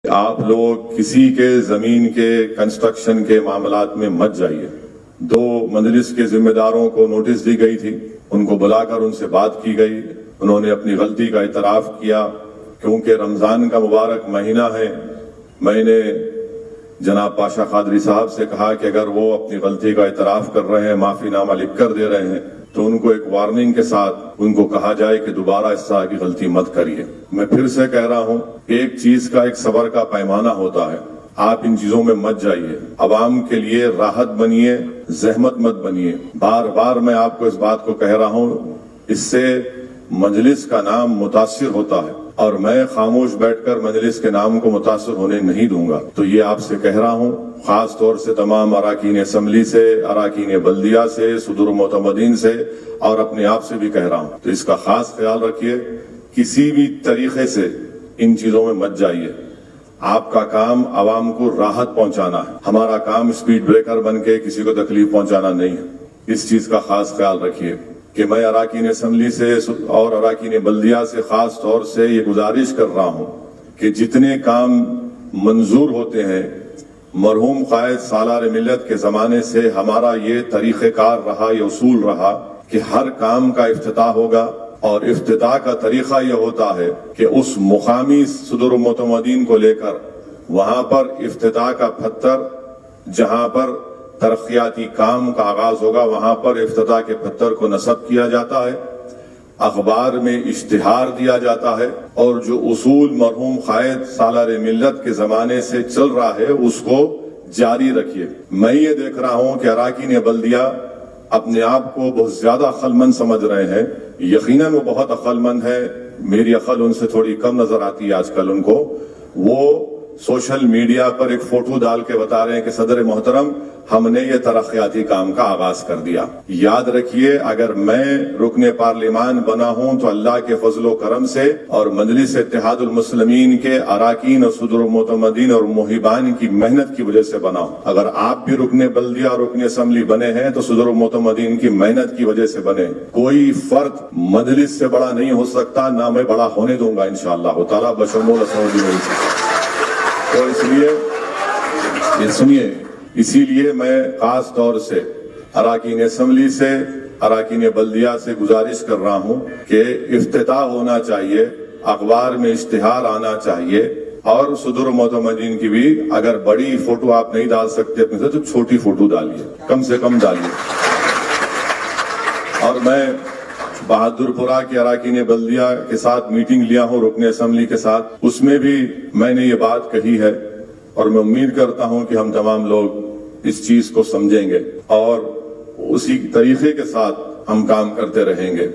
آپ لوگ کسی کے زمین کے کنسٹرکشن کے معاملات میں مت جائیے۔ 2 مجلس کے ذمہ داروں کو نوٹس دی گئی تھی، ان کو بلا کر ان سے بات کی گئی، انہوں نے اپنی غلطی کا اعتراف کیا۔ کیونکہ رمضان کا مبارک مہینہ ہے، میں نے جناب پاشا قادری صاحب سے کہا کہ اگر وہ اپنی غلطی کا اعتراف کر رہے ہیں، معافی نامہ لکھ کر دے رہے ہیں، تو ان کو ایک وارننگ کے ساتھ ان کو کہا جائے کہ دوبارہ اس طرح کی غلطی مت کریے۔ میں پھر سے کہہ رہا ہوں، ایک چیز کا ایک صبر کا پیمانہ ہوتا ہے، آپ ان چیزوں میں مت جائیے، عوام کے لیے راحت بنیے، زحمت مت بنیے۔ بار بار میں آپ کو اس بات کو کہہ رہا ہوں، اس سے مجلس کا نام متاثر ہوتا ہے اور میں خاموش بیٹھ کر مجلس کے نام کو متاثر ہونے نہیں دوں گا۔ تو یہ آپ سے کہہ رہا ہوں، خاص طور سے تمام اراکین اسمبلی سے، اراکین بلدیہ سے، صدور معتمدین سے اور اپنے آپ سے بھی کہہ رہا ہوں، تو اس کا خاص خیال رکھیے، کسی بھی طریقے سے ان چیزوں میں مت جائیے۔ آپ کا کام عوام کو راحت پہنچانا ہے، ہمارا کام سپیڈ بریکر بن کے کسی کو تکلیف پہنچانا نہیں ہے۔ اس چیز کا خاص خیال رکھیے کہ میں اراکین اسمبلی سے اور اراکین بلدیہ سے خاص طور سے یہ گزارش کر رہا ہوں کہ جتنے کام منظور ہوتے ہیں، مرحوم قائد سالار ملت کے زمانے سے ہمارا یہ طریقہ کار رہا، یہ اصول رہا کہ ہر کام کا افتتاح ہوگا، اور افتتاح کا طریقہ یہ ہوتا ہے کہ اس مقامی صدور معتمدین کو لے کر وہاں پر افتتاح کا پتھر، جہاں پر ترقیاتی کام کا آغاز ہوگا، وہاں پر افتتاح کے پتھر کو نصب کیا جاتا ہے، اخبار میں اشتہار دیا جاتا ہے، اور جو اصول مرحوم قائد سالار ملت کے زمانے سے چل رہا ہے اس کو جاری رکھیے۔ میں یہ دیکھ رہا ہوں کہ اراکین بلدیہ اپنے آپ کو بہت زیادہ عقل مند سمجھ رہے ہیں، یقیناً وہ بہت عقل مند ہے، میری عقل ان سے تھوڑی کم نظر آتی ہے آج کل ان کو۔ وہ سوشل میڈیا پر ایک فوٹو ڈال کے بتا رہے ہیں کہ صدر محترم ہم نے یہ ترقیاتی کام کا آغاز کر دیا۔ یاد رکھیے، اگر میں رکن پارلیمان بنا ہوں تو اللہ کے فضل و کرم سے اور مجلس اتحاد المسلمین کے اراکین اور صدور معتمدین اور محبان کی محنت کی وجہ سے بنا ہوں۔ اگر آپ بھی رکن بلدیہ اور رکن اسمبلی بنے ہیں تو صدور معتمدین کی محنت کی وجہ سے بنے۔ کوئی فرد مجلس سے بڑا نہیں ہو سکتا، نہ میں بڑا ہونے دوں گا انشاءاللہ تعالیٰ بشمول اسمبلی میں۔ تو اس لیے یہ سنیے، اسی لیے میں خاص طور سے اراکین اسمبلی سے، اراکین بلدیہ سے گزارش کر رہا ہوں کہ افتتاح ہونا چاہیے، اخبار میں اشتہار آنا چاہیے، اور صدور معتمدین کی بھی اگر بڑی فوٹو آپ نہیں ڈال سکتے اپنے سے تو چھوٹی فوٹو ڈالیے، کم سے کم ڈالیے۔ اور میں بہادر پورہ کے اراکین بلدیہ کے ساتھ میٹنگ لیا ہوں، رکن اسمبلی کے ساتھ، اس میں بھی میں نے یہ بات کہی ہے، اور میں امید کرتا ہوں کہ ہم تمام لوگ اس چیز کو سمجھیں گے اور اسی طریقے کے ساتھ ہم کام کرتے رہیں گے۔